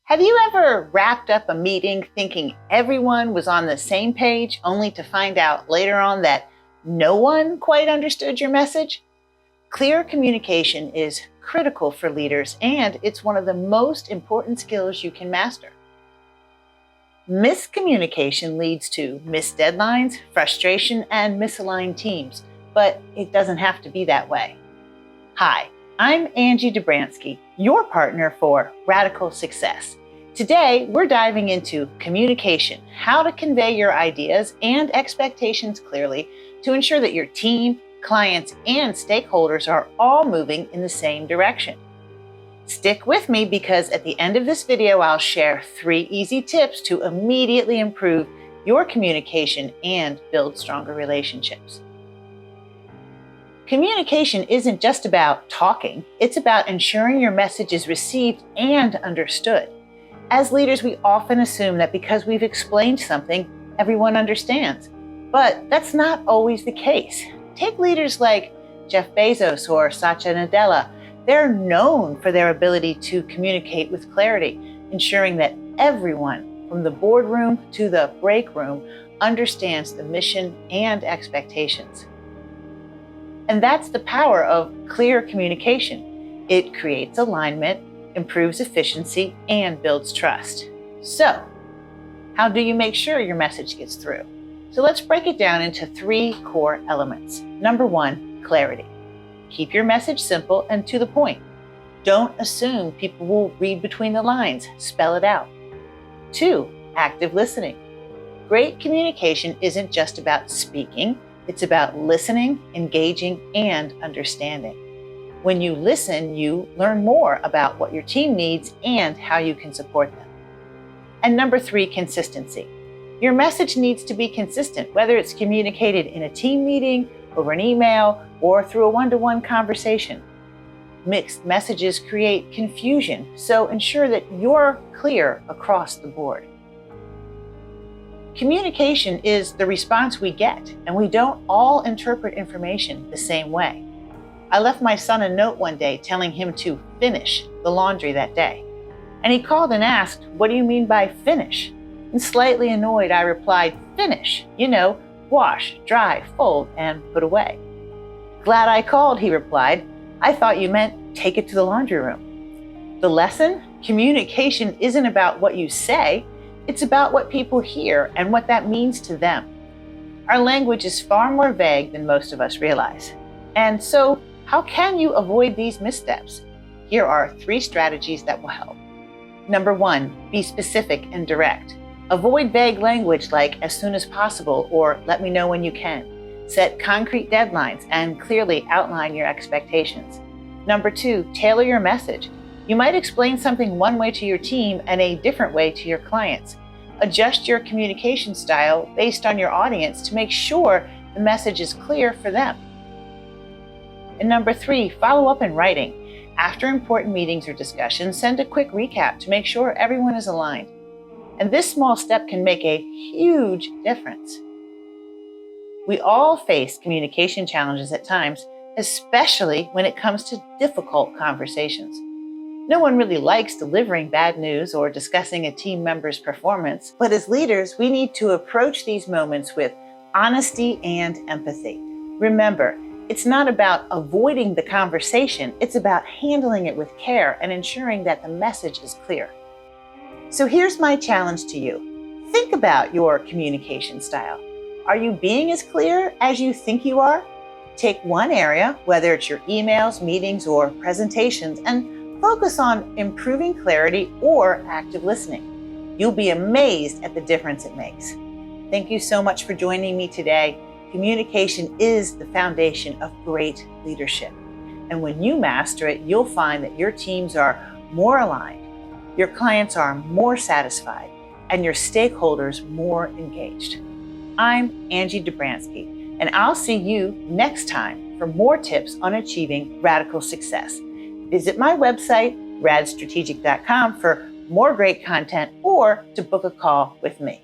Have you ever wrapped up a meeting thinking everyone was on the same page, only to find out later on that no one quite understood your message? Clear communication is critical for leaders, and it's one of the most important skills you can master. Miscommunication leads to missed deadlines, frustration, and misaligned teams, but it doesn't have to be that way. Hi, I'm Angie Dobransky, your partner for Radical Success. Today, we're diving into communication, how to convey your ideas and expectations clearly to ensure that your team, clients, and stakeholders are all moving in the same direction. Stick with me because at the end of this video, I'll share 3 easy tips to immediately improve your communication and build stronger relationships. Communication isn't just about talking, it's about ensuring your message is received and understood. As leaders, we often assume that because we've explained something, everyone understands. But that's not always the case. Take leaders like Jeff Bezos or Satya Nadella. They're known for their ability to communicate with clarity, ensuring that everyone from the boardroom to the break room understands the mission and expectations. And that's the power of clear communication. It creates alignment, improves efficiency, and builds trust. So, how do you make sure your message gets through? So let's break it down into 3 core elements. Number 1, clarity. Keep your message simple and to the point. Don't assume people will read between the lines. Spell it out. 2, active listening. Great communication isn't just about speaking. It's about listening, engaging, and understanding. When you listen, you learn more about what your team needs and how you can support them. And number 3, consistency. Your message needs to be consistent, whether it's communicated in a team meeting, over an email, or through a one-to-one conversation. Mixed messages create confusion, so ensure that you're clear across the board. Communication is the response we get, and we don't all interpret information the same way. I left my son a note one day telling him to finish the laundry that day. And he called and asked, "What do you mean by finish?" And slightly annoyed, I replied, "Finish, wash, dry, fold, and put away." "Glad I called," he replied. "I thought you meant take it to the laundry room." The lesson? Communication isn't about what you say, it's about what people hear and what that means to them. Our language is far more vague than most of us realize. And so, how can you avoid these missteps? Here are 3 strategies that will help. Number 1, be specific and direct. Avoid vague language like "as soon as possible" or "let me know when you can." Set concrete deadlines and clearly outline your expectations. Number 2, tailor your message. You might explain something one way to your team and a different way to your clients. Adjust your communication style based on your audience to make sure the message is clear for them. And number 3, follow up in writing. After important meetings or discussions, send a quick recap to make sure everyone is aligned. And this small step can make a huge difference. We all face communication challenges at times, especially when it comes to difficult conversations. No one really likes delivering bad news or discussing a team member's performance, but as leaders, we need to approach these moments with honesty and empathy. Remember, it's not about avoiding the conversation, it's about handling it with care and ensuring that the message is clear. So here's my challenge to you. Think about your communication style. Are you being as clear as you think you are? Take one area, whether it's your emails, meetings, or presentations, and focus on improving clarity or active listening. You'll be amazed at the difference it makes. Thank you so much for joining me today. Communication is the foundation of great leadership. And when you master it, you'll find that your teams are more aligned, your clients are more satisfied, and your stakeholders more engaged. I'm Angie Dobransky, and I'll see you next time for more tips on achieving radical success. Visit my website, radstrategic.com, for more great content or to book a call with me.